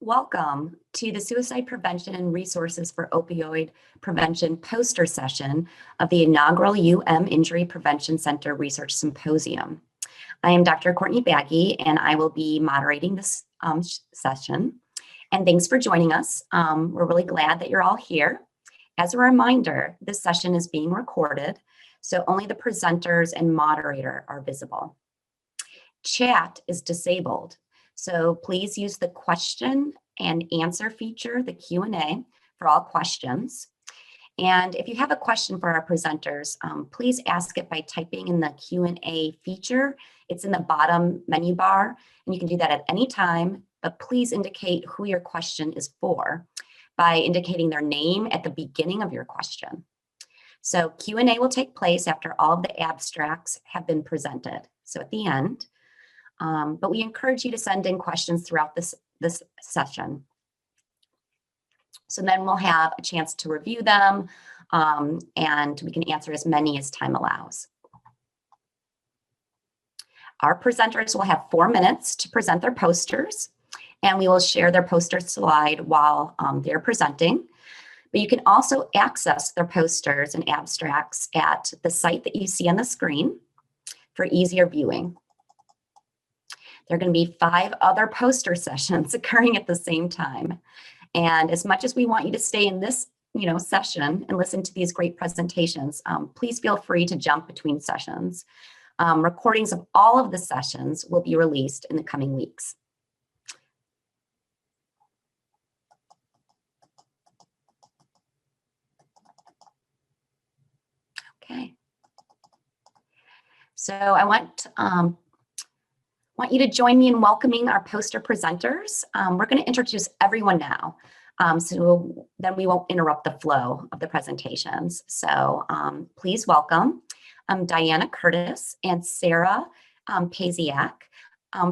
Welcome to the Suicide Prevention and Resources for Opioid Prevention poster session of the Inaugural Injury Prevention Center Research Symposium. I am Dr. Courtney Baggy, and I will be moderating this session. And thanks for joining us. We're really glad that you're all here. As a reminder, this session is being recorded, so only the presenters and moderator are visible. Chat is disabled. So please use the question and answer feature, the Q&A, for all questions. And if you have a question for our presenters, please ask it by typing in the Q&A feature. It's in the bottom menu bar, and you can do that at any time, but please indicate who your question is for by indicating their name at the beginning of your question. So Q&A will take place after all of the abstracts have been presented, so at the end. But we encourage you to send in questions throughout this session. So then we'll have a chance to review them, and we can answer as many as time allows. Our presenters will have 4 minutes to present their posters, and we will share their poster slide while they're presenting. But you can also access their posters and abstracts at the site that you see on the screen for easier viewing. There are going to be 5 other poster sessions occurring at the same time. And as much as we want you to stay in this session and listen to these great presentations, please feel free to jump between sessions. Recordings of all of the sessions will be released in the coming weeks. Okay. So I want you to join me in welcoming our poster presenters. We're going to introduce everyone now, so then we won't interrupt the flow of the presentations. So please welcome Diana Curtis and Sarah Paziak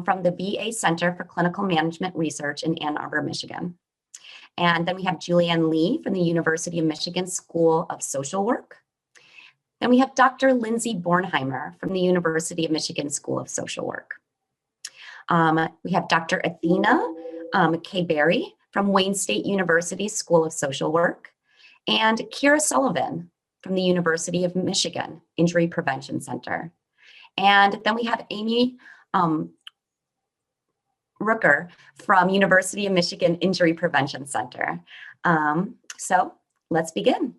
from the VA Center for Clinical Management Research in Ann Arbor, Michigan. And then we have Julianne Lee from the University of Michigan School of Social Work. Then we have Dr. Lindsay Bornheimer from the University of Michigan School of Social Work. We have Dr. Athena K. Berry from Wayne State University School of Social Work, and Kira Sullivan from the University of Michigan Injury Prevention Center. And then we have Amy Rooker from University of Michigan Injury Prevention Center. So let's begin.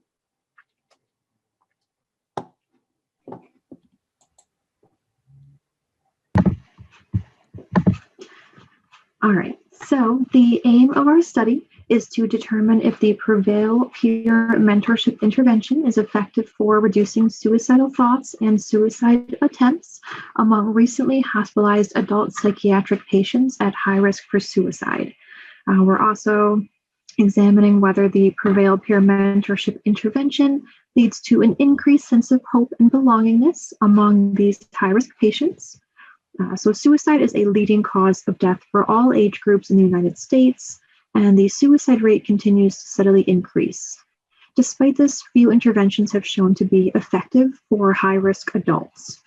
All right, so the aim of our study is to determine if the Prevail peer mentorship intervention is effective for reducing suicidal thoughts and suicide attempts among recently hospitalized adult psychiatric patients at high risk for suicide. We're also examining whether the Prevail peer mentorship intervention leads to an increased sense of hope and belongingness among these high-risk patients. So suicide is a leading cause of death for all age groups in the United States, and the suicide rate continues to steadily increase. Despite this, few interventions have shown to be effective for high-risk adults.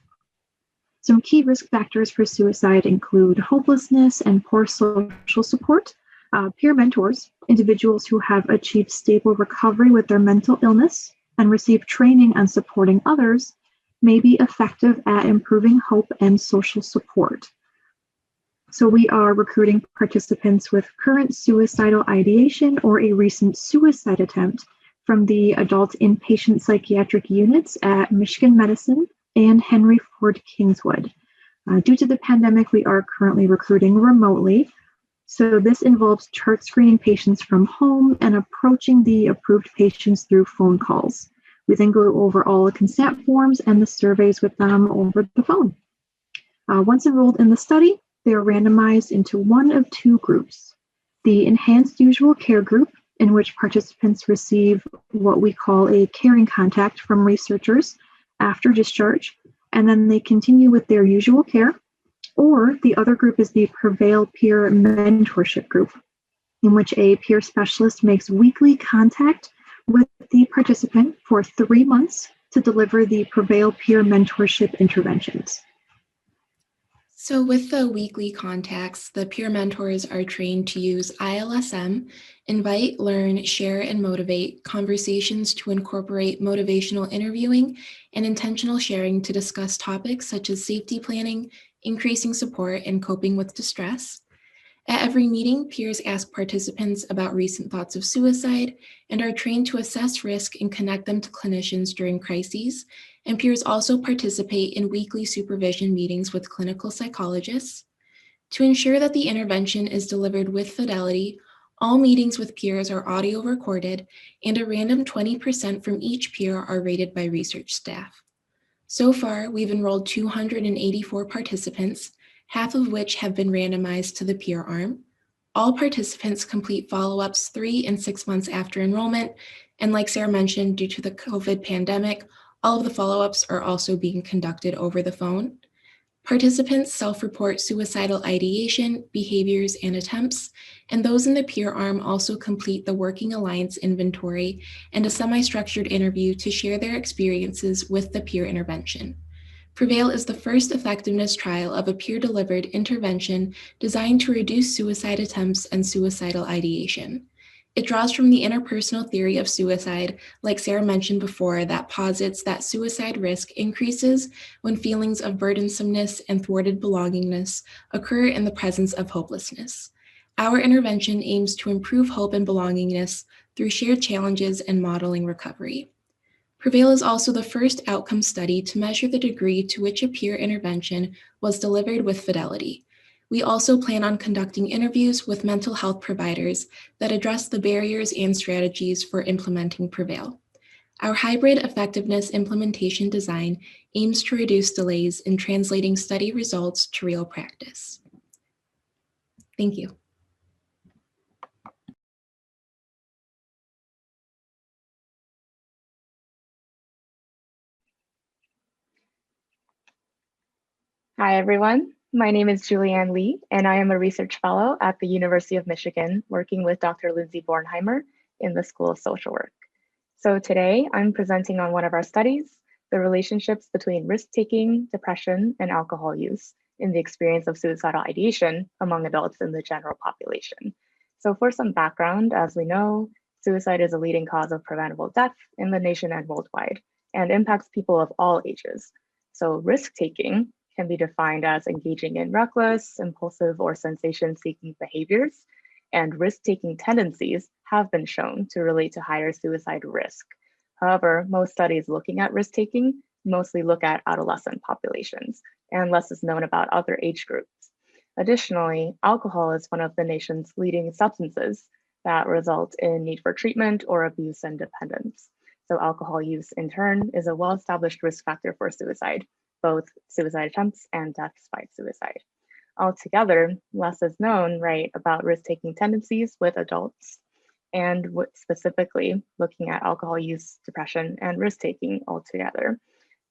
Some key risk factors for suicide include hopelessness and poor social support. Peer mentors, individuals who have achieved stable recovery with their mental illness and receive training on supporting others, may be effective at improving hope and social support. So we are recruiting participants with current suicidal ideation or a recent suicide attempt from the adult inpatient psychiatric units at Michigan Medicine and Henry Ford Kingswood. Due to the pandemic, we are currently recruiting remotely. So this involves chart screening patients from home and approaching the approved patients through phone calls. We then go over all the consent forms and the surveys with them over the phone. Once enrolled in the study, they are randomized into one of 2 groups. The enhanced usual care group, in which participants receive what we call a caring contact from researchers after discharge, and then they continue with their usual care. Or the other group is the Prevail peer mentorship group, in which a peer specialist makes weekly contact with the participant for 3 months to deliver the Prevail peer mentorship interventions. So with the weekly contacts, the peer mentors are trained to use ILSM, invite, learn, share, and motivate conversations to incorporate motivational interviewing and intentional sharing to discuss topics such as safety planning, increasing support, and coping with distress. At every meeting, peers ask participants about recent thoughts of suicide and are trained to assess risk and connect them to clinicians during crises. And peers also participate in weekly supervision meetings with clinical psychologists. To ensure that the intervention is delivered with fidelity, all meetings with peers are audio recorded, and a random 20% from each peer are rated by research staff. So far, we've enrolled 284 participants, half of which have been randomized to the peer arm. All participants complete follow-ups 3 and 6 months after enrollment, and like Sarah mentioned, due to the COVID pandemic, all of the follow-ups are also being conducted over the phone. Participants self-report suicidal ideation, behaviors, and attempts, and those in the peer arm also complete the Working Alliance inventory and a semi-structured interview to share their experiences with the peer intervention. PREVAIL is the first effectiveness trial of a peer-delivered intervention designed to reduce suicide attempts and suicidal ideation. It draws from the interpersonal theory of suicide, like Sarah mentioned before, that posits that suicide risk increases when feelings of burdensomeness and thwarted belongingness occur in the presence of hopelessness. Our intervention aims to improve hope and belongingness through shared challenges and modeling recovery. PREVAIL is also the first outcome study to measure the degree to which a peer intervention was delivered with fidelity. We also plan on conducting interviews with mental health providers that address the barriers and strategies for implementing PREVAIL. Our hybrid effectiveness implementation design aims to reduce delays in translating study results to real practice. Thank you. Hi, everyone. My name is Julianne Lee, and I am a research fellow at the University of Michigan, working with Dr. Lindsay Bornheimer in the School of Social Work. So today I'm presenting on one of our studies, the relationships between risk-taking, depression, and alcohol use in the experience of suicidal ideation among adults in the general population. So for some background, as we know, suicide is a leading cause of preventable death in the nation and worldwide, and impacts people of all ages. So risk-taking can be defined as engaging in reckless, impulsive, or sensation-seeking behaviors, and risk-taking tendencies have been shown to relate to higher suicide risk. However, most studies looking at risk-taking mostly look at adolescent populations, and less is known about other age groups. Additionally, alcohol is one of the nation's leading substances that result in need for treatment or abuse and dependence. So alcohol use, in turn, is a well-established risk factor for suicide, both suicide attempts and deaths by suicide. Altogether, less is known, right, about risk-taking tendencies with adults, and specifically looking at alcohol use, depression, and risk-taking altogether.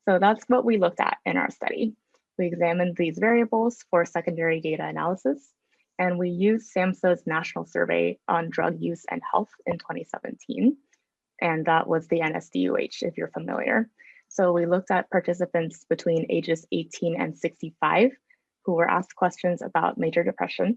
So that's what we looked at in our study. We examined these variables for secondary data analysis, and we used SAMHSA's National Survey on Drug Use and Health in 2017, and that was the NSDUH, if you're familiar. So we looked at participants between ages 18 and 65 who were asked questions about major depression.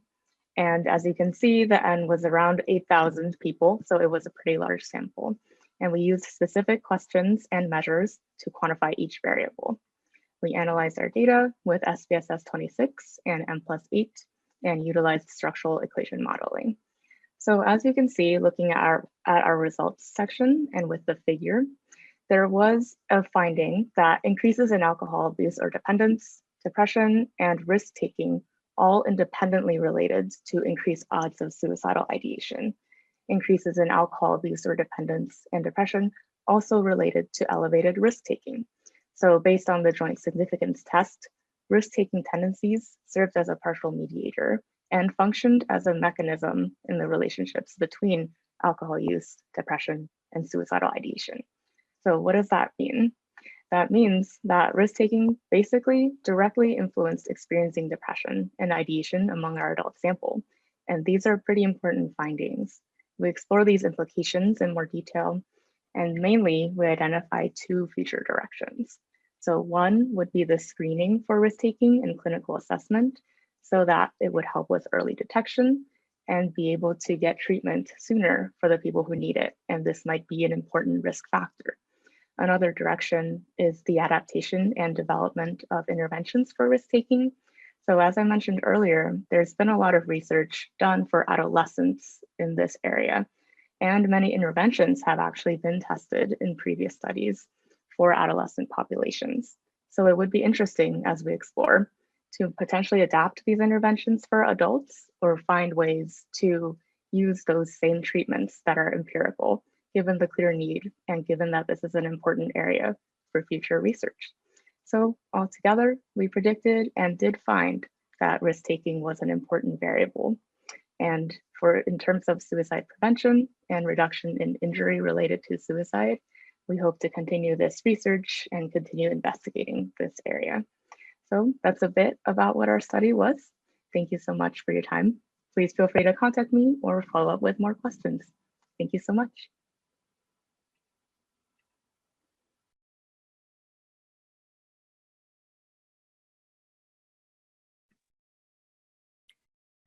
And as you can see, the N was around 8,000 people, so it was a pretty large sample. And we used specific questions and measures to quantify each variable. We analyzed our data with SPSS 26 and M+8 and utilized structural equation modeling. So as you can see, looking at our results section and with the figure, there was a finding that increases in alcohol abuse or dependence, depression, and risk-taking all independently related to increased odds of suicidal ideation. Increases in alcohol abuse or dependence and depression also related to elevated risk-taking. So based on the joint significance test, risk-taking tendencies served as a partial mediator and functioned as a mechanism in the relationships between alcohol use, depression, and suicidal ideation. So what does that mean? That means that risk-taking basically directly influenced experiencing depression and ideation among our adult sample. And these are pretty important findings. We explore these implications in more detail, and mainly we identify two future directions. So one would be the screening for risk-taking and clinical assessment so that it would help with early detection and be able to get treatment sooner for the people who need it. And this might be an important risk factor. Another direction is the adaptation and development of interventions for risk-taking. So as I mentioned earlier, there's been a lot of research done for adolescents in this area, and many interventions have actually been tested in previous studies for adolescent populations. So it would be interesting as we explore to potentially adapt these interventions for adults or find ways to use those same treatments that are empirical, given the clear need and given that this is an important area for future research. So altogether, we predicted and did find that risk-taking was an important variable. And in terms of suicide prevention and reduction in injury related to suicide, we hope to continue this research and continue investigating this area. So that's a bit about what our study was. Thank you so much for your time. Please feel free to contact me or follow up with more questions. Thank you so much.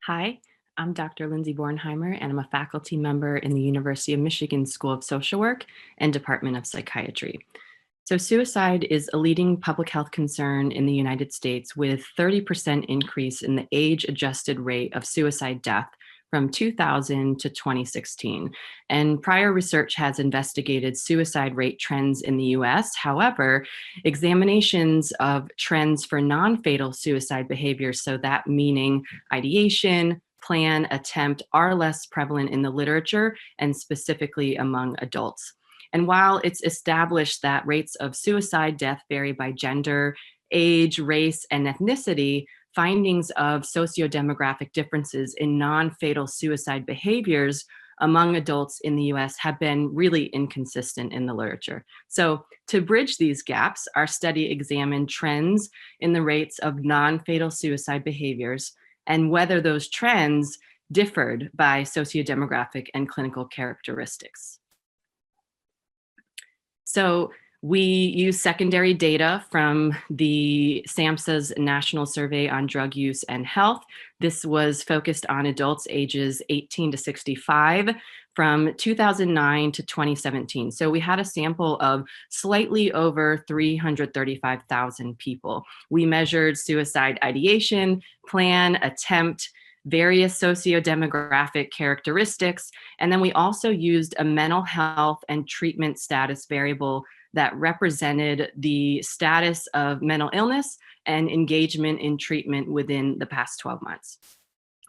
Hi, I'm Dr. Lindsay Bornheimer, and I'm a faculty member in the University of Michigan School of Social Work and Department of Psychiatry. So suicide is a leading public health concern in the United States, with 30% increase in the age-adjusted rate of suicide death from 2000 to 2016. And prior research has investigated suicide rate trends in the US. However, examinations of trends for non-fatal suicide behaviors, so that meaning ideation, plan, attempt, are less prevalent in the literature and specifically among adults. And while it's established that rates of suicide death vary by gender, age, race, and ethnicity, findings of sociodemographic differences in non-fatal suicide behaviors among adults in the US have been really inconsistent in the literature. So to bridge these gaps, our study examined trends in the rates of non-fatal suicide behaviors and whether those trends differed by sociodemographic and clinical characteristics. So we use secondary data from the SAMHSA's National Survey on Drug Use and Health. This was focused on adults ages 18 to 65 from 2009 to 2017. So we had a sample of slightly over 335,000 people. We measured suicide ideation, plan, attempt, various sociodemographic characteristics, and then we also used a mental health and treatment status variable that represented the status of mental illness and engagement in treatment within the past 12 months.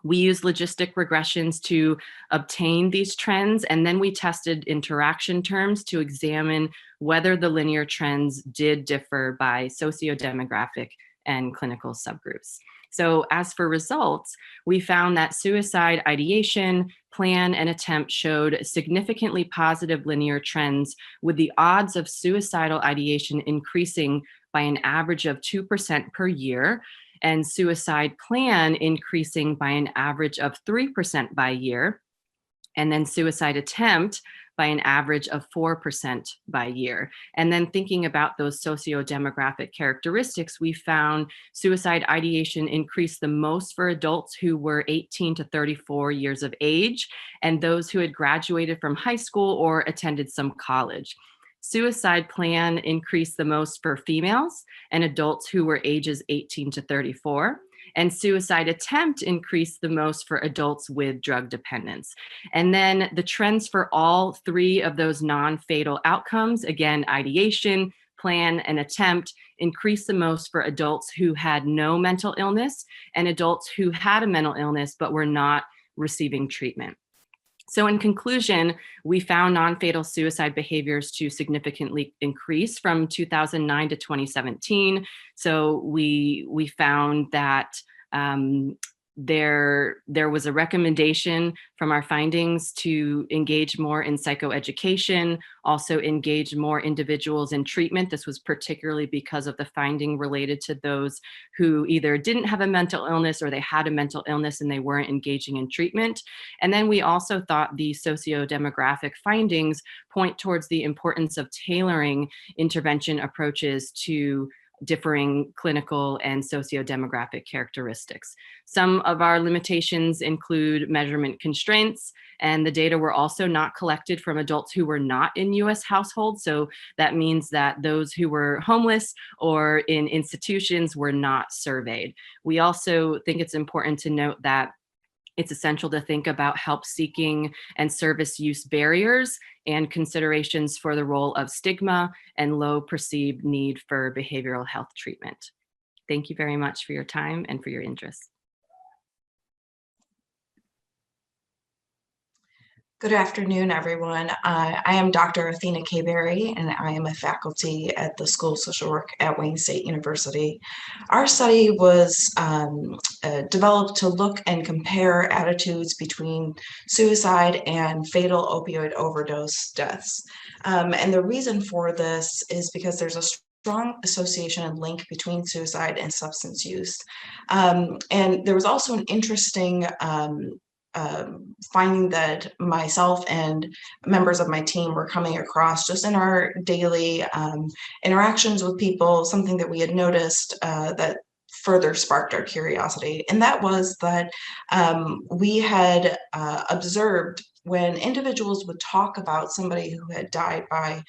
We used logistic regressions to obtain these trends, and then we tested interaction terms to examine whether the linear trends did differ by sociodemographic and clinical subgroups. So as for results, we found that suicide ideation, plan, and attempt showed significantly positive linear trends, with the odds of suicidal ideation increasing by an average of 2% per year, and suicide plan increasing by an average of 3% by year, and then suicide attempt by an average of 4% by year. And then thinking about those sociodemographic characteristics, we found suicide ideation increased the most for adults who were 18 to 34 years of age, and those who had graduated from high school or attended some college. Suicide plan increased the most for females and adults who were ages 18 to 34. And suicide attempt increased the most for adults with drug dependence. And then the trends for all three of those non-fatal outcomes, again, ideation, plan, and attempt, increased the most for adults who had no mental illness and adults who had a mental illness but were not receiving treatment. So in conclusion, we found non-fatal suicide behaviors to significantly increase from 2009 to 2017. So we found that there was a recommendation from our findings to engage more in psychoeducation, also engage more individuals in treatment. This was particularly because of the finding related to those who either didn't have a mental illness or they had a mental illness and they weren't engaging in treatment. And then we also thought the sociodemographic findings point towards the importance of tailoring intervention approaches to differing clinical and socio-demographic characteristics. Some of our limitations include measurement constraints, and the data were also not collected from adults who were not in US households. So that means that those who were homeless or in institutions were not surveyed. We also think it's important to note that it's essential to think about help seeking and service use barriers and considerations for the role of stigma and low perceived need for behavioral health treatment. Thank you very much for your time and for your interest. Good afternoon, everyone. I am Dr. Athena Kayberry, and I am a faculty at the School of Social Work at Wayne State University. Our study was developed to look and compare attitudes between suicide and fatal opioid overdose deaths. And the reason for this is because there's a strong association and link between suicide and substance use. And there was also an interesting finding that myself and members of my team were coming across just in our daily interactions with people, something that we had noticed that further sparked our curiosity. And that was that we had observed when individuals would talk about somebody who had died by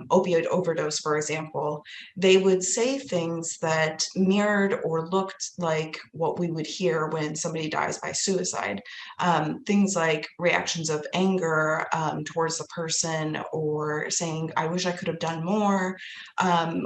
opioid overdose, for example, they would say things that mirrored or looked like what we would hear when somebody dies by suicide. Things like reactions of anger towards the person, or saying, I wish I could have done more,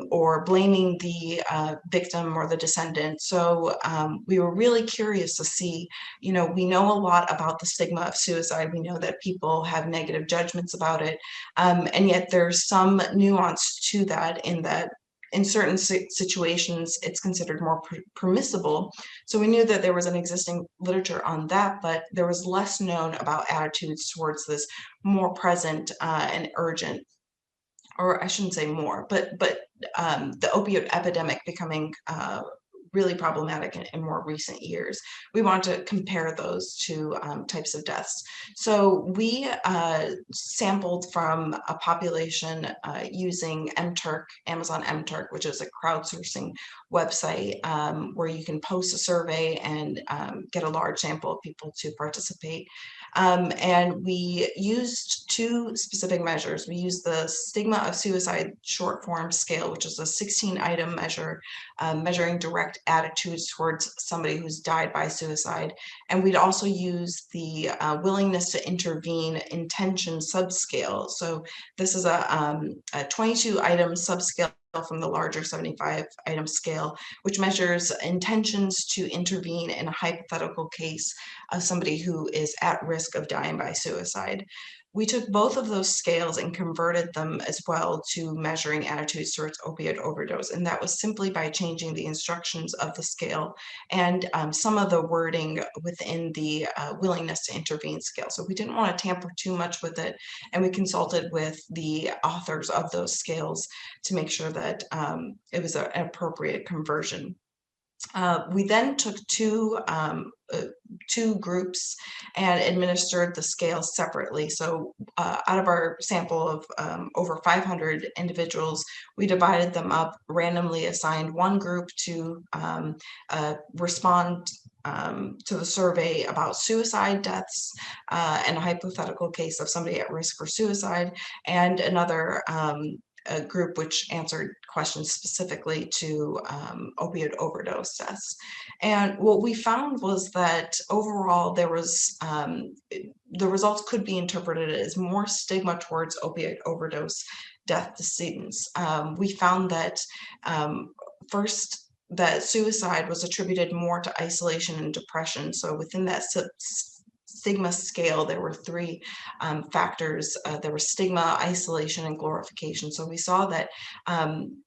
or blaming the victim or the descendant. So we were really curious to see, we know a lot about the stigma of suicide. We know that people have negative judgments about it. And yet there's some nuance to that, in that in certain situations, it's considered more permissible. So we knew that there was an existing literature on that, but there was less known about attitudes towards this more present and urgent, or I shouldn't say more, but the opioid epidemic becoming really problematic in more recent years. We want to compare those two types of deaths. So we sampled from a population using MTurk, Amazon MTurk, which is a crowdsourcing website where you can post a survey and get a large sample of people to participate. And we used two specific measures. We used the Stigma of Suicide short form scale, which is a 16-item measure measuring direct attitudes towards somebody who's died by suicide. And we'd also use the willingness to intervene intention subscale. So this is a 22-item subscale from the larger 75-item scale, which measures intentions to intervene in a hypothetical case of somebody who is at risk of dying by suicide. We took both of those scales and converted them as well to measuring attitudes towards opioid overdose. And that was simply by changing the instructions of the scale and some of the wording within the willingness to intervene scale. So we didn't want to tamper too much with it. And we consulted with the authors of those scales to make sure that it was an appropriate conversion. We then took two groups and administered the scales separately. So out of our sample of over 500 individuals, we divided them up, randomly assigned one group to respond to the survey about suicide deaths and a hypothetical case of somebody at risk for suicide, and another a group which answered questions specifically to opioid overdose deaths. And what we found was that overall there was, the results could be interpreted as more stigma towards opioid overdose death decedents. We found that first, that suicide was attributed more to isolation and depression. So within that stigma scale, there were three factors. There was stigma, isolation, and glorification. So we saw that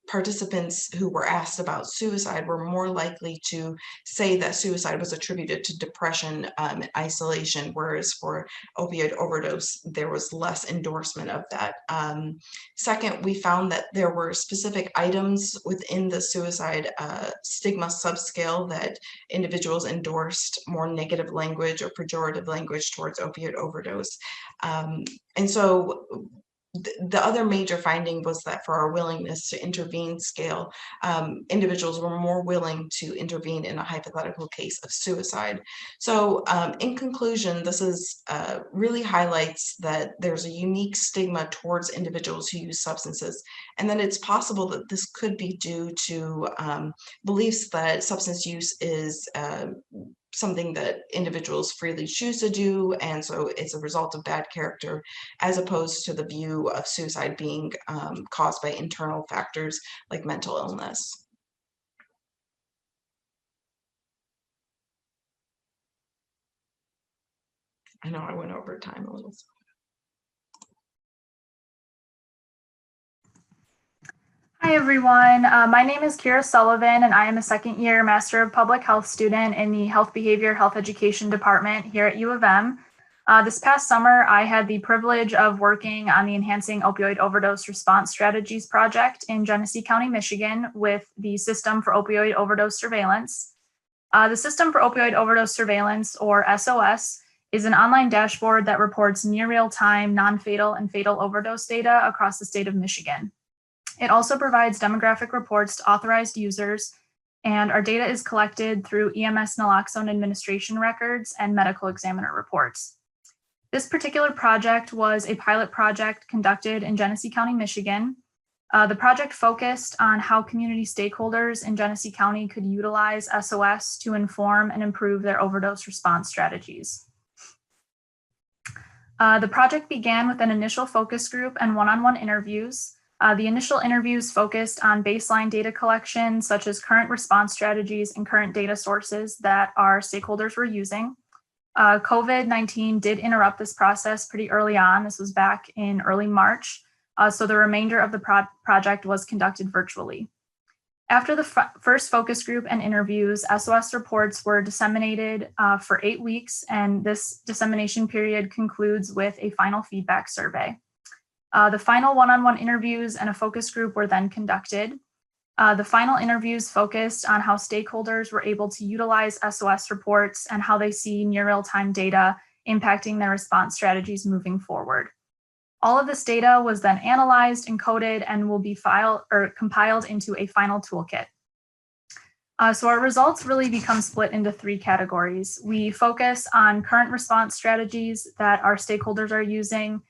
participants who were asked about suicide were more likely to say that suicide was attributed to depression and isolation, whereas for opioid overdose, there was less endorsement of that. Second, we found that there were specific items within the suicide stigma subscale that individuals endorsed more negative language or pejorative language towards opioid overdose. And so the other major finding was that for our willingness to intervene scale, individuals were more willing to intervene in a hypothetical case of suicide. So in conclusion, this is really highlights that there's a unique stigma towards individuals who use substances, and that it's possible that this could be due to beliefs that substance use is something that individuals freely choose to do, and so it's a result of bad character, as opposed to the view of suicide being caused by internal factors like mental illness. I know I went over time a little. Hi, everyone. My name is Kira Sullivan, and I am a second-year Master of Public Health student in the Health Behavior Health Education Department here at U of M. This past summer, I had the privilege of working on the Enhancing Opioid Overdose Response Strategies project in Genesee County, Michigan, with the System for Opioid Overdose Surveillance. The System for Opioid Overdose Surveillance, or SOS, is an online dashboard that reports near real-time non-fatal and fatal overdose data across the state of Michigan. It also provides demographic reports to authorized users, and our data is collected through EMS naloxone administration records and medical examiner reports. This particular project was a pilot project conducted in Genesee County, Michigan. The project focused on how community stakeholders in Genesee County could utilize SOS to inform and improve their overdose response strategies. The project began with an initial focus group and one-on-one interviews. The initial interviews focused on baseline data collection, such as current response strategies and current data sources that our stakeholders were using. COVID-19 did interrupt this process pretty early on. This was back in early March. So the remainder of the project was conducted virtually. After the first focus group and interviews, SOS reports were disseminated for 8 weeks, and this dissemination period concludes with a final feedback survey. The final one-on-one interviews and a focus group were then conducted. The final interviews focused on how stakeholders were able to utilize SOS reports and how they see near real-time data impacting their response strategies moving forward. All of this data was then analyzed, encoded, and will be compiled into a final toolkit. So our results really become split into 3 categories. We focus on current response strategies that our stakeholders are using,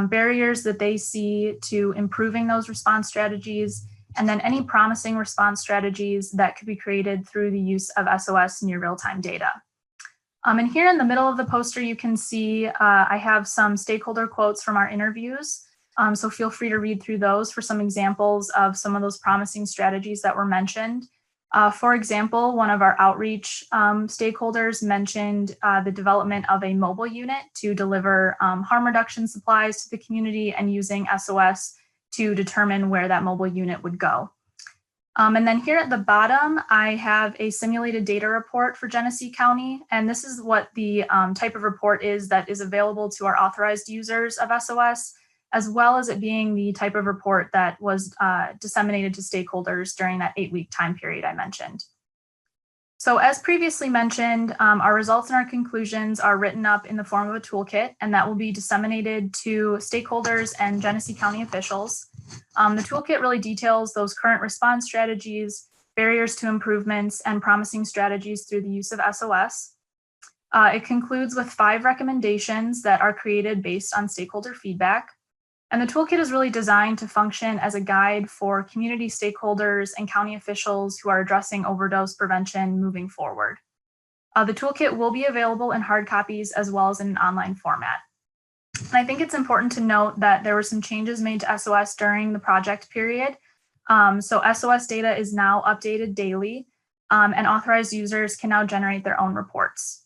barriers that they see to improving those response strategies, and then any promising response strategies that could be created through the use of SOS near real-time data. And here in the middle of the poster, you can see I have some stakeholder quotes from our interviews. So feel free to read through those for some examples of some of those promising strategies that were mentioned. For example, one of our outreach stakeholders mentioned the development of a mobile unit to deliver harm reduction supplies to the community and using SOS to determine where that mobile unit would go. And then here at the bottom, I have a simulated data report for Genesee County. And this is what the type of report is that is available to our authorized users of SOS, as well as it being the type of report that was disseminated to stakeholders during that 8-week time period I mentioned. So as previously mentioned, our results and our conclusions are written up in the form of a toolkit, and that will be disseminated to stakeholders and Genesee County officials. The toolkit really details those current response strategies, barriers to improvements, and promising strategies through the use of SOS. It concludes with 5 recommendations that are created based on stakeholder feedback. And the toolkit is really designed to function as a guide for community stakeholders and county officials who are addressing overdose prevention moving forward. The toolkit will be available in hard copies as well as in an online format. And I think it's important to note that there were some changes made to SOS during the project period. So SOS data is now updated daily, and authorized users can now generate their own reports.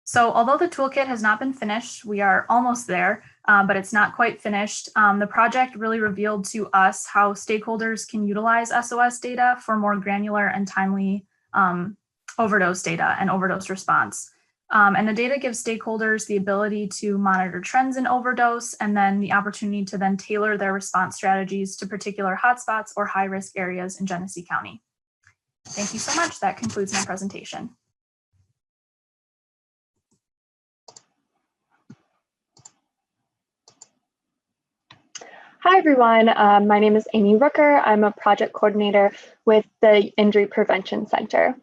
So although the toolkit has not been finished, we are almost there, but it's not quite finished. The project really revealed to us how stakeholders can utilize SOS data for more granular and timely overdose data and overdose response. And the data gives stakeholders the ability to monitor trends in overdose and then the opportunity to then tailor their response strategies to particular hotspots or high-risk areas in Genesee County. Thank you so much. That concludes my presentation. Hi, everyone. My name is Amy Rooker. I'm a project coordinator with the Injury Prevention Center.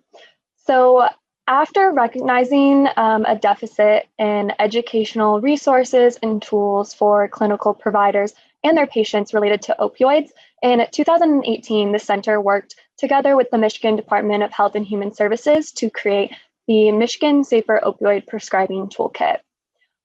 So after recognizing a deficit in educational resources and tools for clinical providers and their patients related to opioids, in 2018, the center worked together with the Michigan Department of Health and Human Services to create the Michigan Safer Opioid Prescribing Toolkit.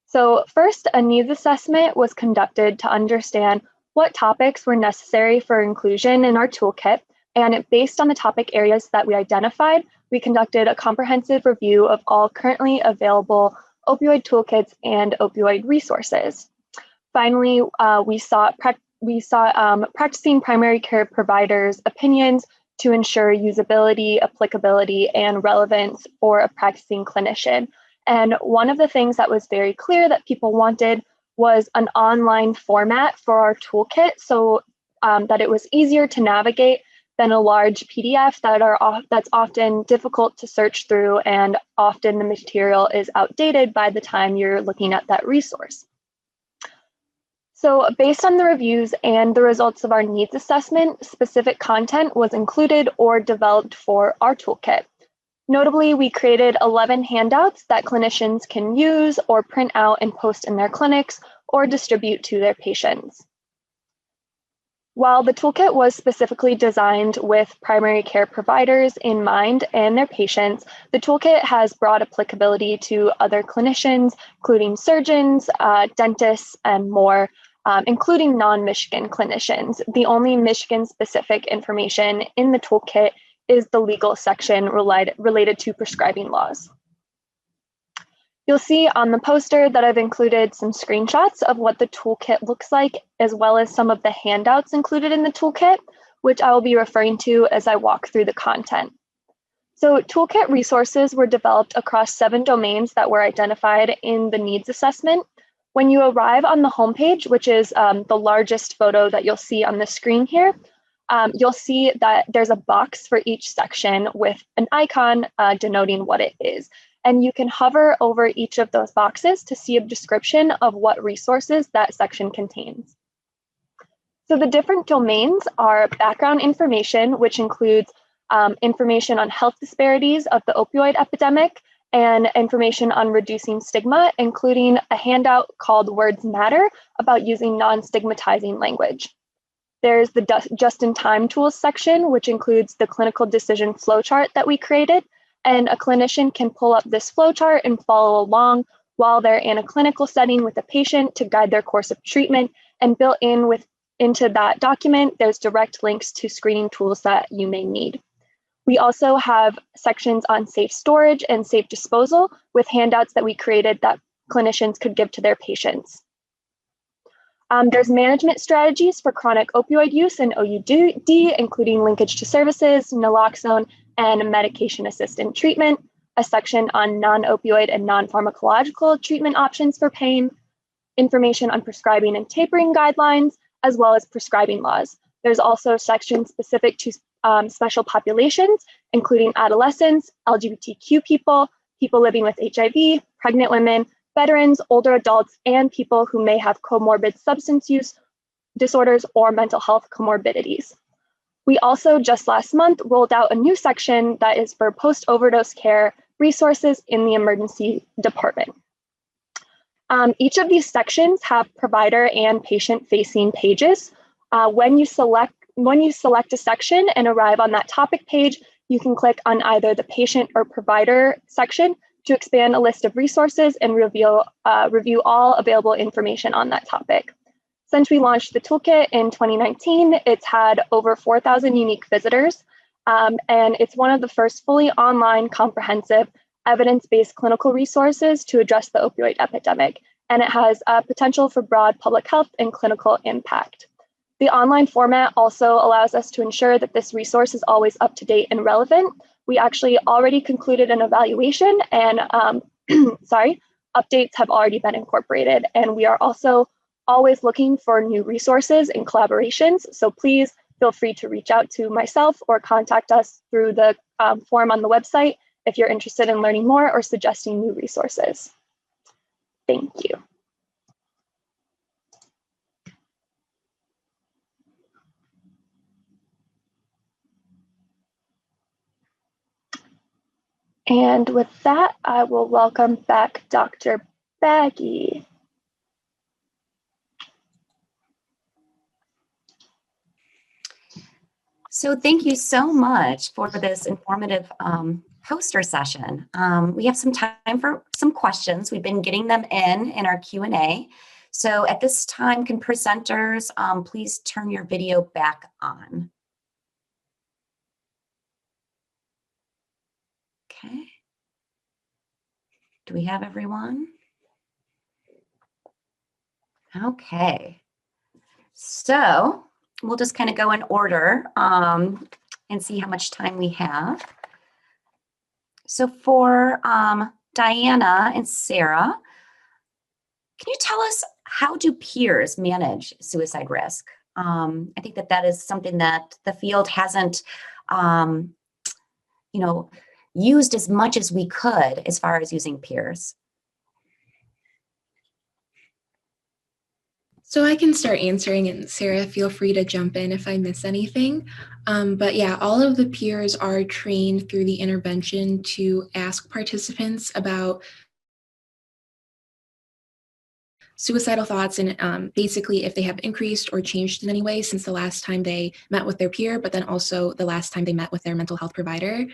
So first, a needs assessment was conducted to understand what topics were necessary for inclusion in our toolkit. And based on the topic areas that we identified, we conducted a comprehensive review of all currently available opioid toolkits and opioid resources. Finally, we sought practicing primary care providers' opinions to ensure usability, applicability, and relevance for a practicing clinician. And one of the things that was very clear that people wanted was an online format for our toolkit so that it was easier to navigate than a large PDF that's often difficult to search through, and often the material is outdated by the time you're looking at that resource. So based on the reviews and the results of our needs assessment, specific content was included or developed for our toolkit. Notably, we created 11 handouts that clinicians can use or print out and post in their clinics or distribute to their patients. While the toolkit was specifically designed with primary care providers in mind and their patients, the toolkit has broad applicability to other clinicians, including surgeons, dentists, and more, including non-Michigan clinicians. The only Michigan-specific information in the toolkit is the legal section related to prescribing laws. You'll see on the poster that I've included some screenshots of what the toolkit looks like, as well as some of the handouts included in the toolkit, which I will be referring to as I walk through the content. So toolkit resources were developed across 7 domains that were identified in the needs assessment. When you arrive on the homepage, which is the largest photo that you'll see on the screen here, you'll see that there's a box for each section with an icon denoting what it is. And you can hover over each of those boxes to see a description of what resources that section contains. So the different domains are background information, which includes information on health disparities of the opioid epidemic and information on reducing stigma, including a handout called Words Matter about using non-stigmatizing language. There's the just-in-time tools section, which includes the clinical decision flowchart that we created, and a clinician can pull up this flowchart and follow along while they're in a clinical setting with a patient to guide their course of treatment. And built into that document, there's direct links to screening tools that you may need. We also have sections on safe storage and safe disposal with handouts that we created that clinicians could give to their patients. There's management strategies for chronic opioid use and OUD, including linkage to services, naloxone, and medication-assisted treatment, a section on non-opioid and non-pharmacological treatment options for pain, information on prescribing and tapering guidelines, as well as prescribing laws. There's also sections specific to special populations, including adolescents, LGBTQ people, people living with HIV, pregnant women, veterans, older adults, and people who may have comorbid substance use disorders or mental health comorbidities. We also just last month rolled out a new section that is for post-overdose care resources in the emergency department. Each of these sections have provider and patient-facing pages. When you select a section and arrive on that topic page, you can click on either the patient or provider section to expand a list of resources and review all available information on that topic. Since we launched the toolkit in 2019, it's had over 4,000 unique visitors, and it's one of the first fully online, comprehensive, evidence-based clinical resources to address the opioid epidemic, and it has potential for broad public health and clinical impact. The online format also allows us to ensure that this resource is always up to date and relevant. We actually already concluded an evaluation, and updates have already been incorporated, and we are also always looking for new resources and collaborations. So please feel free to reach out to myself or contact us through the form on the website if you're interested in learning more or suggesting new resources. Thank you. And with that, I will welcome back Dr. Baggy. So thank you so much for this informative poster session. We have some time for some questions. We've been getting them in our Q&A. So at this time, can presenters please turn your video back on? Okay. Do we have everyone? Okay. So we'll just kind of go in order and see how much time we have. So for Diana and Sarah, can you tell us, how do peers manage suicide risk? I think that is something that the field hasn't, used as much as we could as far as using peers. So I can start answering, and Sarah, feel free to jump in if I miss anything. But yeah, all of the peers are trained through the intervention to ask participants about suicidal thoughts and basically if they have increased or changed in any way since the last time they met with their peer, but then also the last time they met with their mental health provider.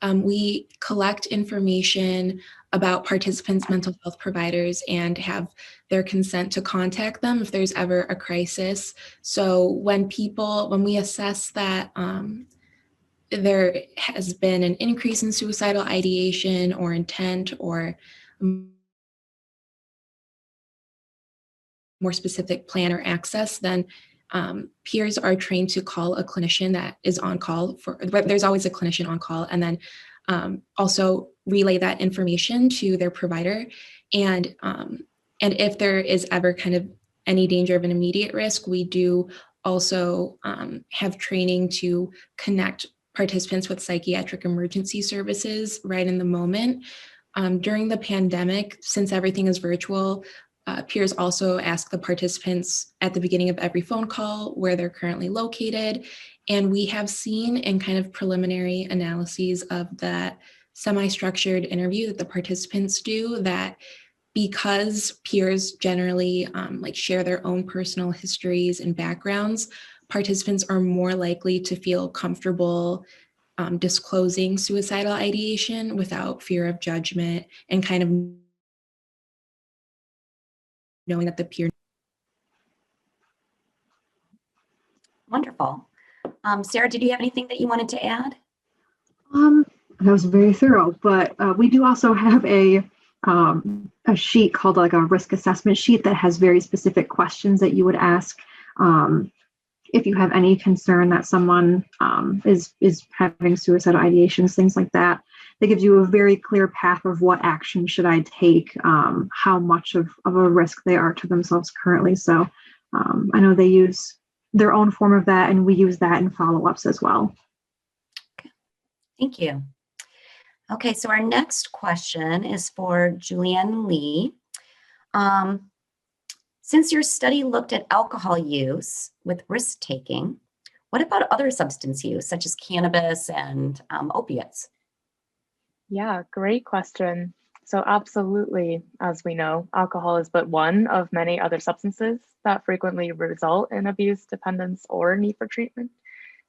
We collect information about participants' mental health providers and have their consent to contact them if there's ever a crisis. So when we assess that there has been an increase in suicidal ideation or intent or more specific plan or access, then peers are trained to call a clinician that is on call there's always a clinician on call, and then also relay that information to their provider. And if there is ever kind of any danger of an immediate risk, we do also have training to connect participants with psychiatric emergency services right in the moment. During the pandemic, since everything is virtual, peers also ask the participants at the beginning of every phone call where they're currently located. And we have seen in kind of preliminary analyses of that semi-structured interview that the participants do that because peers generally share their own personal histories and backgrounds, participants are more likely to feel comfortable disclosing suicidal ideation without fear of judgment and kind of knowing that the peer. Wonderful. Sarah, did you have anything that you wanted to add? That was very thorough, but we do also have a sheet called like a risk assessment sheet that has very specific questions that you would ask if you have any concern that someone is having suicidal ideations, things like that. That gives you a very clear path of what action should I take, how much of a risk they are to themselves currently. So I know they use their own form of that, and we use that in follow-ups as well. Okay. Thank you. Okay, so our next question is for Julianne Lee. Since your study looked at alcohol use with risk-taking, what about other substance use, such as cannabis and opiates? Yeah, great question. So absolutely, as we know, alcohol is but one of many other substances that frequently result in abuse, dependence, or need for treatment.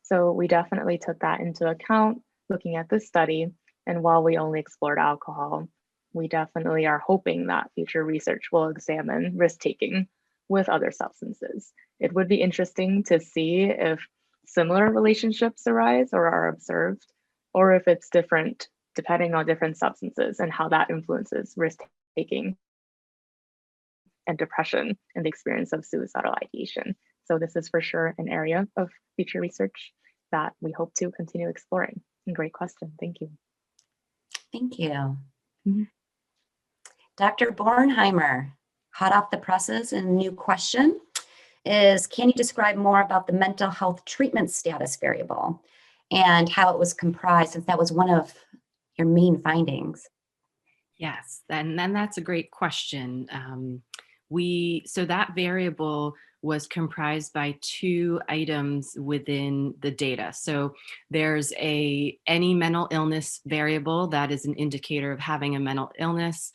So we definitely took that into account looking at this study. And while we only explored alcohol, we definitely are hoping that future research will examine risk-taking with other substances. It would be interesting to see if similar relationships arise or are observed, or if it's different depending on different substances and how that influences risk-taking and depression and the experience of suicidal ideation. So this is for sure an area of future research that we hope to continue exploring. And great question, thank you. Thank you. Mm-hmm. Dr. Bornheimer, hot off the presses, and a new question is, can you describe more about the mental health treatment status variable and how it was comprised, since that was one of your main findings? Yes, and that's a great question. So that variable was comprised by 2 items within the data. So there's any mental illness variable that is an indicator of having a mental illness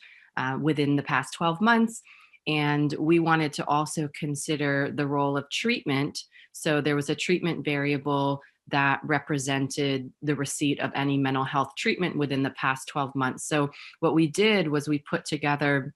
within the past 12 months. And we wanted to also consider the role of treatment. So there was a treatment variable that represented the receipt of any mental health treatment within the past 12 months. So what we did was we put together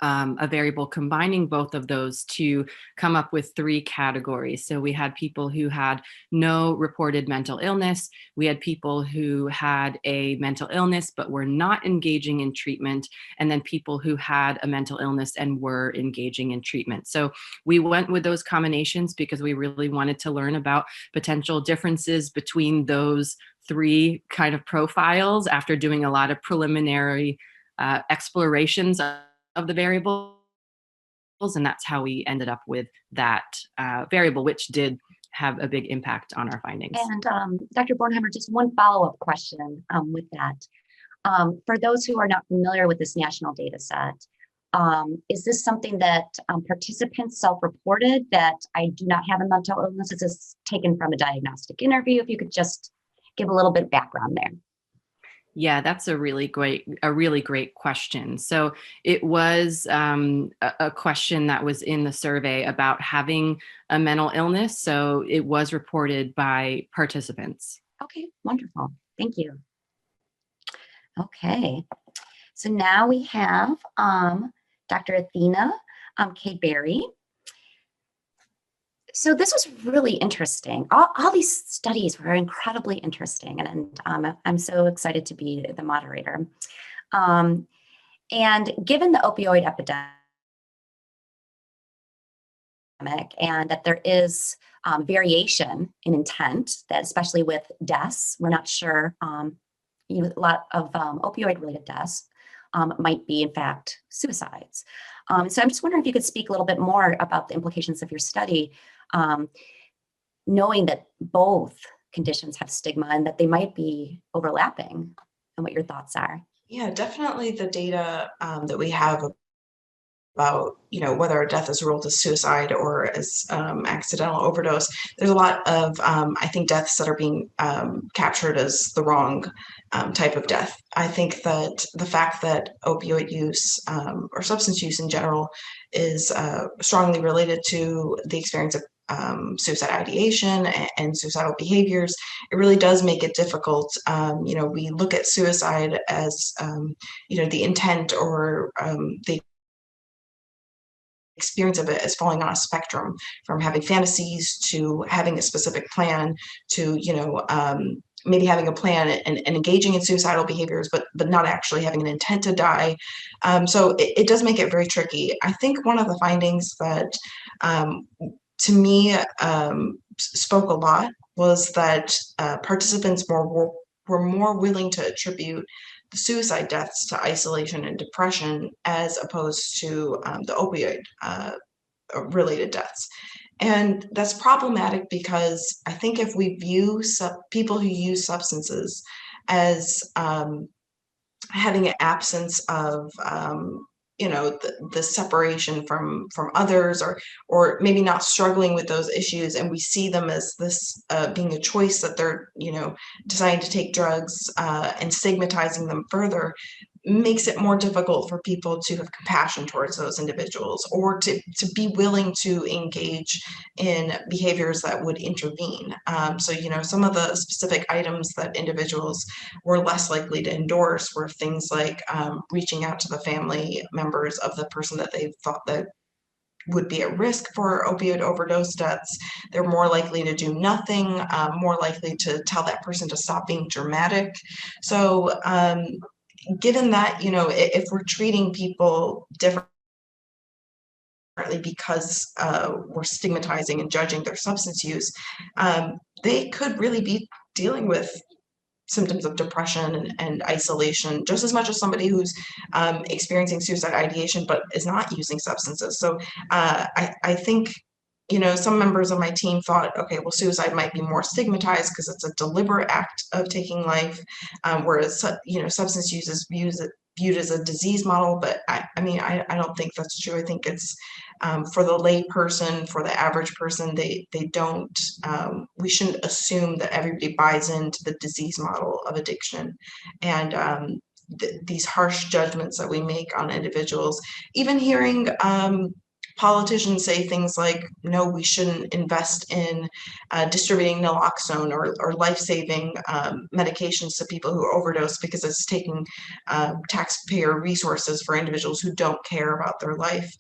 a variable combining both of those to come up with 3 categories. So we had people who had no reported mental illness. We had people who had a mental illness but were not engaging in treatment, and then people who had a mental illness and were engaging in treatment. So we went with those combinations because we really wanted to learn about potential differences between those 3 kind of profiles after doing a lot of preliminary explorations of the variables, and that's how we ended up with that variable, which did have a big impact on our findings. And Dr. Bornheimer, just one follow-up question with that. For those who are not familiar with this national data set, is this something that participants self-reported that I do not have a mental illness? Is this taken from a diagnostic interview? If you could just give a little bit of background there. Yeah, that's a really great question. So it was a question that was in the survey about having a mental illness. So it was reported by participants. Okay, wonderful. Thank you. Okay, so now we have Dr. Athena K. Berry. So this was really interesting. All these studies were incredibly interesting, and I'm so excited to be the moderator. And given the opioid epidemic and that there is variation in intent, that especially with deaths, we're not sure, a lot of opioid-related deaths might be, in fact, suicides. So I'm just wondering if you could speak a little bit more about the implications of your study, knowing that both conditions have stigma and that they might be overlapping, and what your thoughts are. Yeah, definitely the data that we have about whether a death is ruled as suicide or as accidental overdose. There's a lot of I think deaths that are being captured as the wrong type of death. I think that the fact that opioid use or substance use in general is strongly related to the experience of suicide ideation and suicidal behaviors, it really does make it difficult. We look at suicide as the intent or the experience of it as falling on a spectrum, from having fantasies to having a specific plan to maybe having a plan and engaging in suicidal behaviors, but not actually having an intent to die. So it does make it very tricky. I think one of the findings that to me spoke a lot was that participants were more willing to attribute the suicide deaths to isolation and depression as opposed to the opioid related deaths. And that's problematic because I think if we view people who use substances as having an absence of the separation from others, or maybe not struggling with those issues, and we see them as this being a choice that they're deciding to take drugs and stigmatizing them further, makes it more difficult for people to have compassion towards those individuals or to be willing to engage in behaviors that would intervene. So some of the specific items that individuals were less likely to endorse were things like reaching out to the family members of the person that they thought that would be at risk for opioid overdose deaths. They're more likely to do nothing, more likely to tell that person to stop being dramatic. So given that, if we're treating people differently because we're stigmatizing and judging their substance use, they could really be dealing with symptoms of depression and isolation just as much as somebody who's experiencing suicide ideation but is not using substances. So I think some members of my team thought, okay, well, suicide might be more stigmatized because it's a deliberate act of taking life, whereas substance use is viewed as a disease model, but I mean, I don't think that's true. I think it's for the lay person, for the average person, they don't, we shouldn't assume that everybody buys into the disease model of addiction. And these harsh judgments that we make on individuals, even hearing politicians say things like, no, we shouldn't invest in distributing naloxone or life-saving medications to people who overdose because it's taking taxpayer resources for individuals who don't care about their life.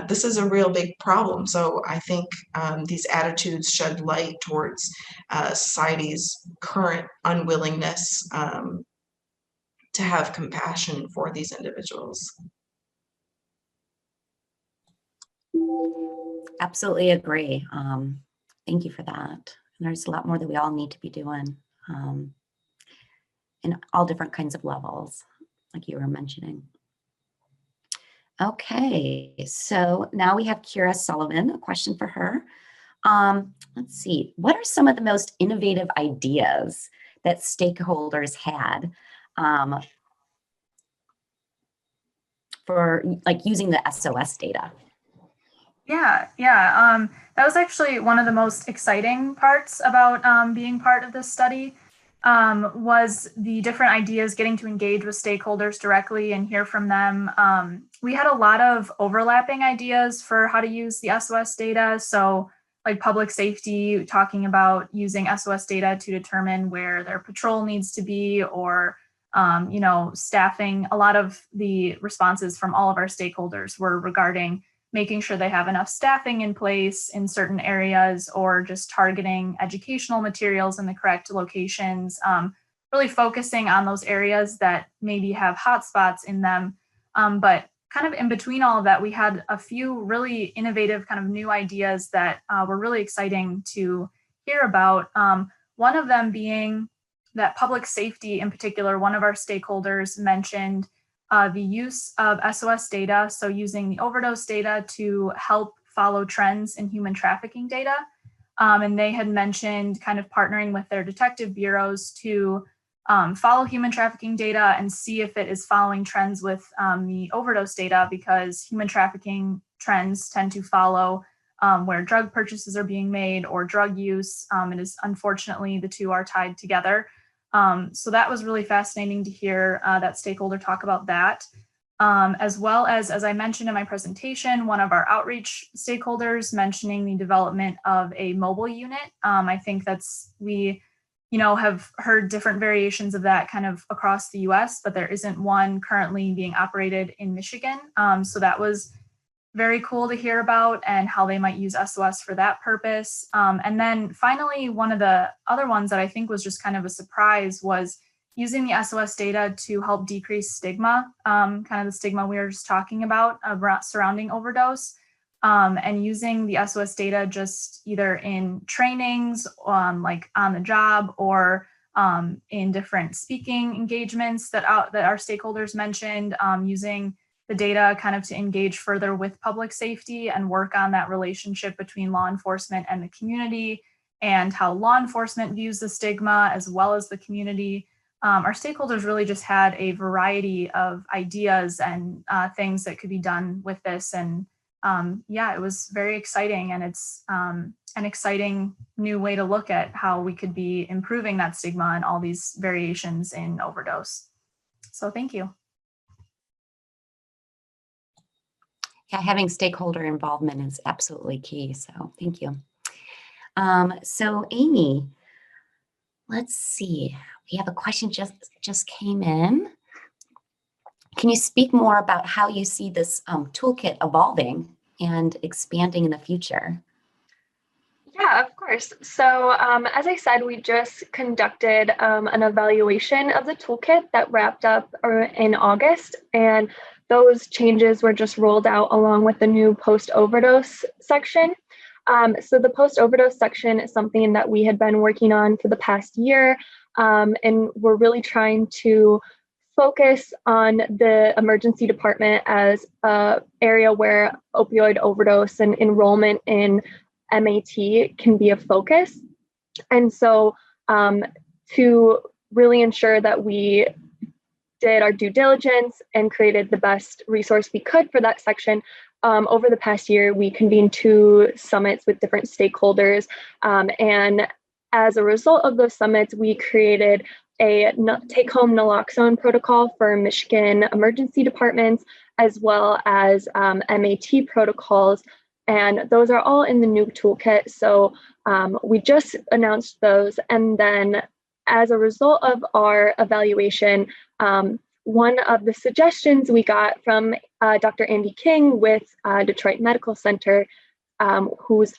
This is a real big problem. So I think these attitudes shed light towards society's current unwillingness to have compassion for these individuals. Absolutely agree. Thank you for that. And there's a lot more that we all need to be doing in all different kinds of levels, like you were mentioning. Okay, so now we have Kira Sullivan, a question for her. Let's see, what are some of the most innovative ideas that stakeholders had for like using the SOS data? Yeah. That was actually one of the most exciting parts about being part of this study, was the different ideas, getting to engage with stakeholders directly and hear from them. We had a lot of overlapping ideas for how to use the SOS data. So like public safety, talking about using SOS data to determine where their patrol needs to be, or staffing. A lot of the responses from all of our stakeholders were regarding making sure they have enough staffing in place in certain areas, or just targeting educational materials in the correct locations, really focusing on those areas that maybe have hotspots in them. But kind of in between all of that, we had a few really innovative kind of new ideas that were really exciting to hear about. One of them being that public safety in particular, one of our stakeholders mentioned the use of SOS data, so using the overdose data to help follow trends in human trafficking data. And they had mentioned kind of partnering with their detective bureaus to follow human trafficking data and see if it is following trends with the overdose data, because human trafficking trends tend to follow where drug purchases are being made or drug use. It is, unfortunately, the two are tied together. So that was really fascinating to hear that stakeholder talk about that. As well as I mentioned in my presentation, one of our outreach stakeholders mentioning the development of a mobile unit. I think we have heard different variations of that kind of across the US, but there isn't one currently being operated in Michigan. So that was very cool to hear about, and how they might use SOS for that purpose. And then finally, one of the other ones that I think was just kind of a surprise was using the SOS data to help decrease stigma, kind of the stigma we were just talking about surrounding overdose, and using the SOS data just either in trainings, like on the job, or in different speaking engagements that our stakeholders mentioned, using the data kind of to engage further with public safety and work on that relationship between law enforcement and the community, and how law enforcement views the stigma as well as the community. Our stakeholders really just had a variety of ideas and things that could be done with this. And it was very exciting, and it's an exciting new way to look at how we could be improving that stigma and all these variations in overdose. So thank you. Yeah, having stakeholder involvement is absolutely key. So thank you. So Amy, let's see. We have a question just came in. Can you speak more about how you see this toolkit evolving and expanding in the future? Yeah, of course. So as I said, we just conducted an evaluation of the toolkit that wrapped up in August, and those changes were just rolled out along with the new post-overdose section. So the post-overdose section is something that we had been working on for the past year, and we're really trying to focus on the emergency department as an area where opioid overdose and enrollment in MAT can be a focus. And so to really ensure that we did our due diligence and created the best resource we could for that section. Over the past year, we convened 2 summits with different stakeholders. And as a result of those summits, we created a take-home naloxone protocol for Michigan emergency departments, as well as MAT protocols. And those are all in the new toolkit. So we just announced those. And then as a result of our evaluation, one of the suggestions we got from Dr. Andy King with Detroit Medical Center, whose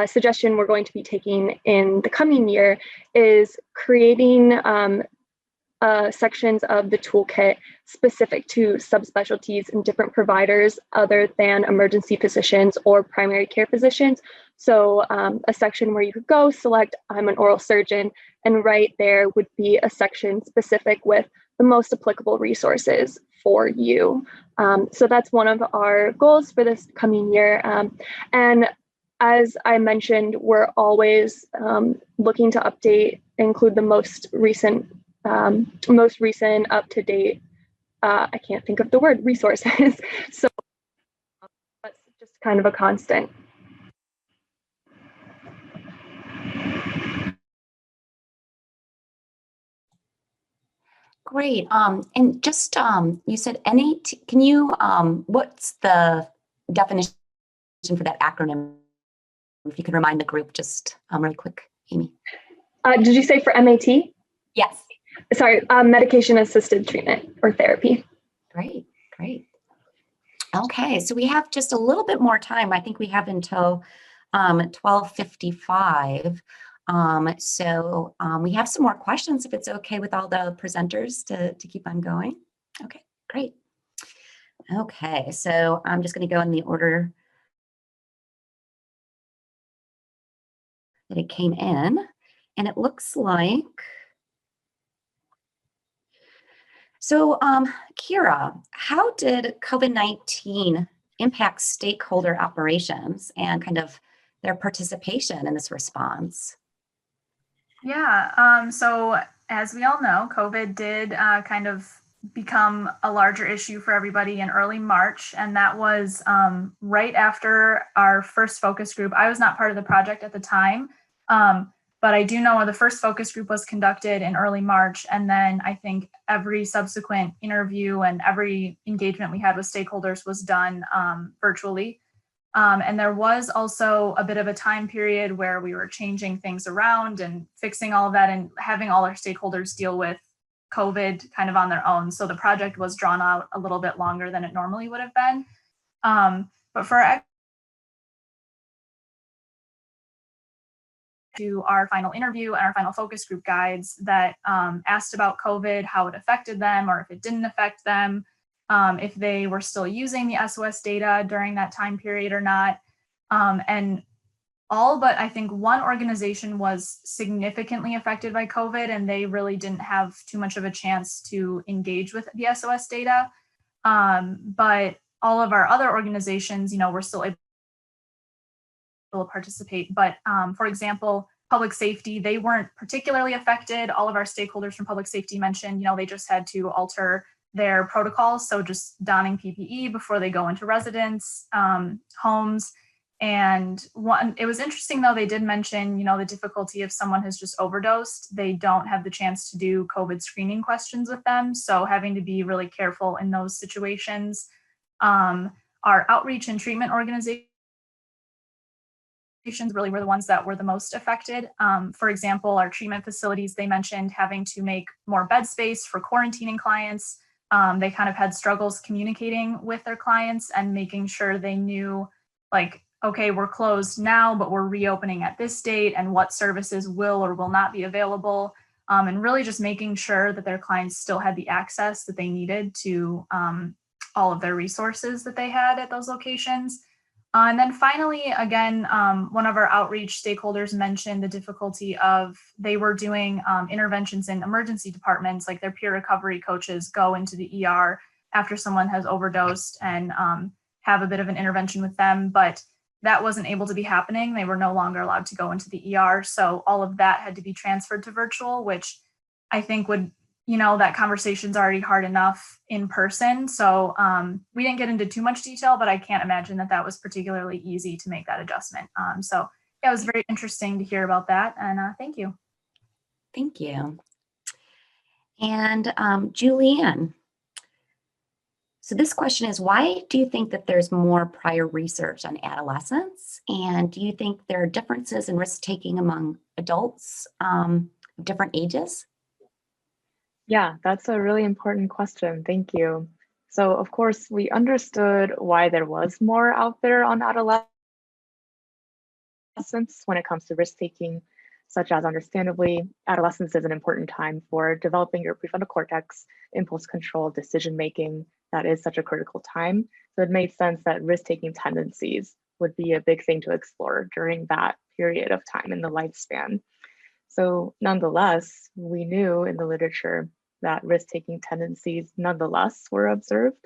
suggestion we're going to be taking in the coming year, is creating sections of the toolkit specific to subspecialties and different providers other than emergency physicians or primary care physicians. So a section where you could go select, I'm an oral surgeon, and right there would be a section specific with the most applicable resources for you. So that's one of our goals for this coming year. And as I mentioned, we're always looking to update, include the most recent up-to-date, I can't think of the word, resources. So that's just kind of a constant. Great. And just you said NAT. Can you what's the definition for that acronym? If you could remind the group just really quick, Amy. Did you say for MAT? Yes. Sorry, medication-assisted treatment or therapy. Great, great. Okay, so we have just a little bit more time. I think we have until 12:55. So we have some more questions if it's okay with all the presenters to keep on going. Okay, great. Okay, so I'm just going to go in the order that it came in, and it looks like, so Kira, how did COVID-19 impact stakeholder operations and kind of their participation in this response? Yeah, so as we all know, COVID did kind of become a larger issue for everybody in early March, and that was right after our first focus group. I was not part of the project at the time, but I do know the first focus group was conducted in early March, and then I think every subsequent interview and every engagement we had with stakeholders was done virtually. And there was also a bit of a time period where we were changing things around and fixing all of that and having all our stakeholders deal with COVID kind of on their own. So the project was drawn out a little bit longer than it normally would have been. But for our final interview and our final focus group guides that asked about COVID, how it affected them, or if it didn't affect them, if they were still using the SOS data during that time period or not. And all but I think one organization was significantly affected by COVID, and they really didn't have too much of a chance to engage with the SOS data. But all of our other organizations, were still able to participate. But for example, public safety, they weren't particularly affected. All of our stakeholders from public safety mentioned, they just had to alter their protocols. So just donning PPE before they go into residents' homes. And it was interesting though, they did mention, the difficulty if someone has just overdosed, they don't have the chance to do COVID screening questions with them. So having to be really careful in those situations. Our outreach and treatment organizations really were the ones that were the most affected. For example, our treatment facilities, they mentioned having to make more bed space for quarantining clients. They kind of had struggles communicating with their clients and making sure they knew, like, okay, we're closed now, but we're reopening at this date, and what services will or will not be available. And really just making sure that their clients still had the access that they needed to all of their resources that they had at those locations. And then finally, again, one of our outreach stakeholders mentioned the difficulty of they were doing interventions in emergency departments, like their peer recovery coaches go into the ER after someone has overdosed and have a bit of an intervention with them, but that wasn't able to be happening. They were no longer allowed to go into the ER. So all of that had to be transferred to virtual, which I think would, that conversation's already hard enough in person. So we didn't get into too much detail, but I can't imagine that was particularly easy to make that adjustment. So yeah, it was very interesting to hear about that. And thank you. Thank you. And Julianne. So this question is, why do you think that there's more prior research on adolescents? And do you think there are differences in risk-taking among adults of different ages? Yeah, that's a really important question. Thank you. So of course, we understood why there was more out there on adolescents when it comes to risk-taking, such as understandably, adolescence is an important time for developing your prefrontal cortex, impulse control, decision-making. That is such a critical time. So it made sense that risk-taking tendencies would be a big thing to explore during that period of time in the lifespan. So nonetheless, we knew in the literature that risk-taking tendencies nonetheless were observed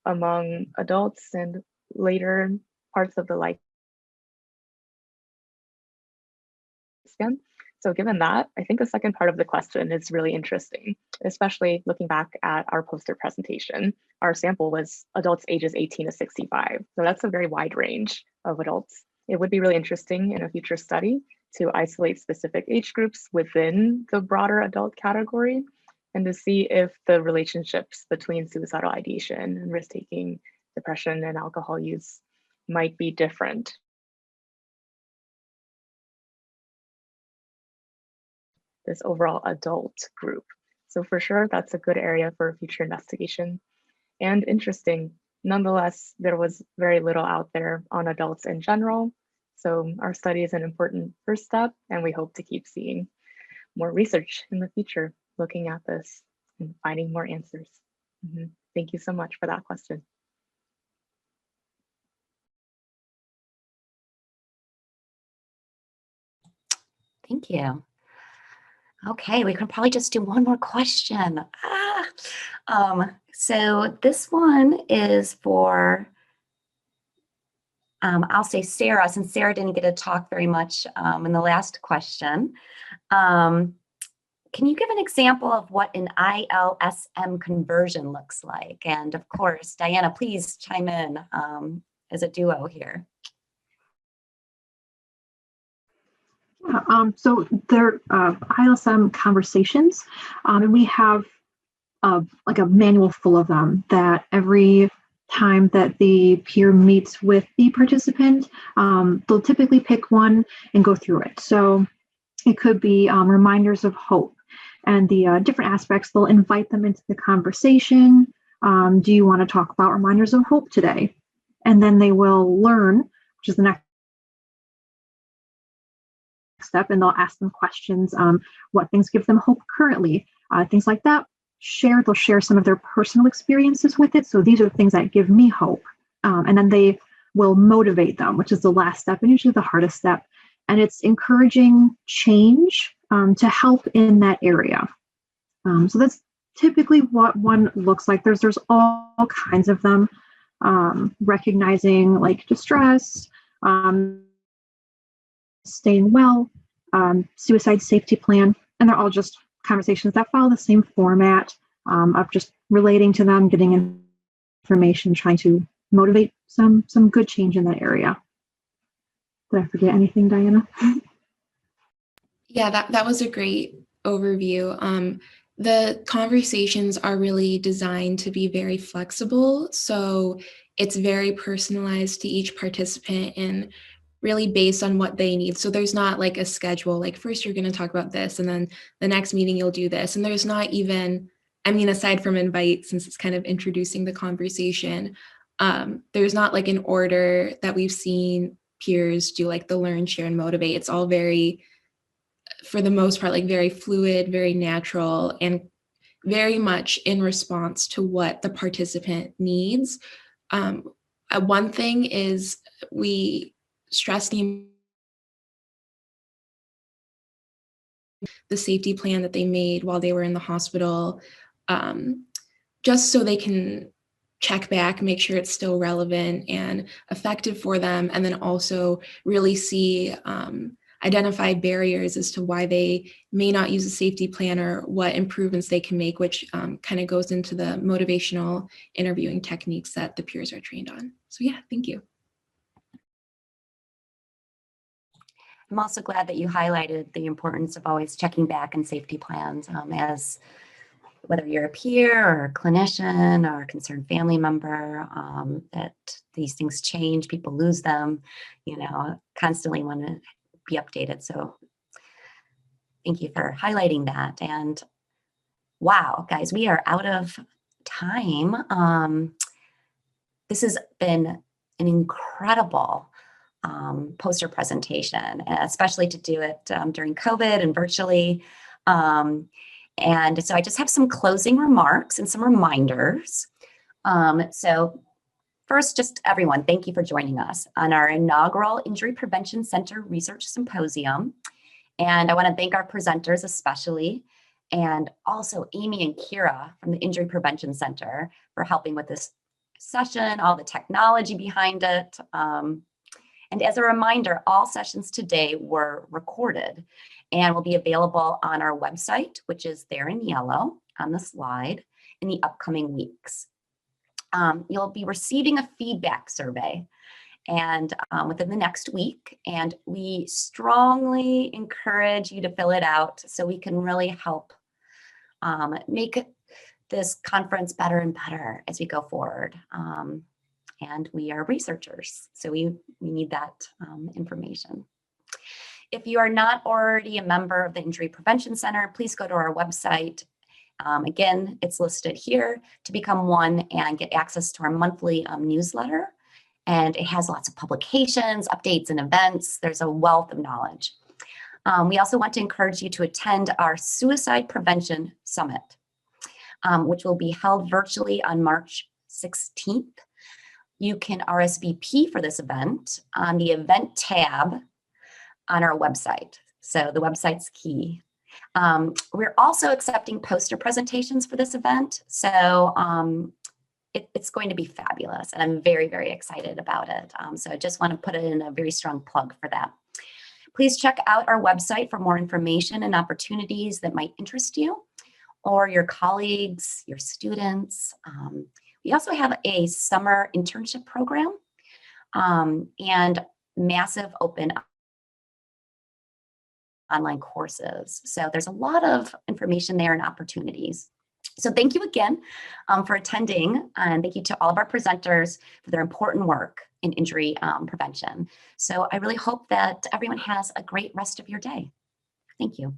among adults and later parts of the lifespan. So given that, I think the second part of the question is really interesting, especially looking back at our poster presentation. Our sample was adults ages 18 to 65. So that's a very wide range of adults. It would be really interesting in a future study to isolate specific age groups within the broader adult category and to see if the relationships between suicidal ideation and risk-taking, depression, and alcohol use might be different. This overall adult group. So for sure, that's a good area for future investigation. And interesting, nonetheless, there was very little out there on adults in general. So our study is an important first step, and we hope to keep seeing more research in the future, looking at this and finding more answers. Thank you so much for that question. Thank you. Okay, we can probably just do one more question. So this one is for, I'll say Sarah, since Sarah didn't get to talk very much in the last question. Can you give an example of what an ILSM conversion looks like? And of course, Diana, please chime in as a duo here. Yeah, so they're ILSM conversations, and we have like a manual full of them that every time that the peer meets with the participant, they'll typically pick one and go through it. So it could be reminders of hope and the different aspects. They'll invite them into the conversation. Do you want to talk about reminders of hope today? And then they will learn, which is the next step, and they'll ask them questions, what things give them hope currently, things like that. They'll share some of their personal experiences with it. So these are the things that give me hope. And then they will motivate them, which is the last step and usually the hardest step. And it's encouraging change to help in that area. So that's typically what one looks like. There's all kinds of them, recognizing like distress, staying well, suicide safety plan, and they're all just conversations that follow the same format of just relating to them, getting information, trying to motivate some good change in that area. Did I forget anything, Diana? Yeah, that was a great overview. The conversations are really designed to be very flexible, so it's very personalized to each participant and really based on what they need. So there's not like a schedule, like first you're going to talk about this and then the next meeting you'll do this. And there's not even, I mean, aside from invite, since it's kind of introducing the conversation, there's not like an order that we've seen peers do, like the learn, share, and motivate. It's all very, for the most part, like very fluid, very natural, and very much in response to what the participant needs. One thing is we stress the safety plan that they made while they were in the hospital, just so they can check back, make sure it's still relevant and effective for them, and then also really see identify barriers as to why they may not use a safety plan or what improvements they can make, which kind of goes into the motivational interviewing techniques that the peers are trained on. So yeah, thank you. I'm also glad that you highlighted the importance of always checking back in safety plans as whether you're a peer or a clinician or a concerned family member, that these things change, people lose them, constantly want to be updated. So thank you for highlighting that. And wow, guys, we are out of time. This has been an incredible poster presentation, especially to do it during COVID and virtually. And so I just have some closing remarks and some reminders. So first, just everyone, thank you for joining us on our inaugural Injury Prevention Center Research Symposium. And I want to thank our presenters especially, and also Amy and Kira from the Injury Prevention Center for helping with this session, all the technology behind it. And as a reminder, all sessions today were recorded and will be available on our website, which is there in yellow on the slide, in the upcoming weeks. You'll be receiving a feedback survey and within the next week, and we strongly encourage you to fill it out so we can really help make this conference better and better as we go forward. And we are researchers, so we need that information. If you are not already a member of the Injury Prevention Center, please go to our website. Again, it's listed here to become one and get access to our monthly newsletter. And it has lots of publications, updates, and events. There's a wealth of knowledge. We also want to encourage you to attend our Suicide Prevention Summit, which will be held virtually on March 16th. You can RSVP for this event on the event tab on our website. So the website's key. We're also accepting poster presentations for this event. So it's going to be fabulous. And I'm very, very excited about it. So I just want to put in a very strong plug for that. Please check out our website for more information and opportunities that might interest you or your colleagues, your students. We also have a summer internship program and massive open online courses. So there's a lot of information there and opportunities. So thank you again for attending, and thank you to all of our presenters for their important work in injury prevention. So I really hope that everyone has a great rest of your day. Thank you.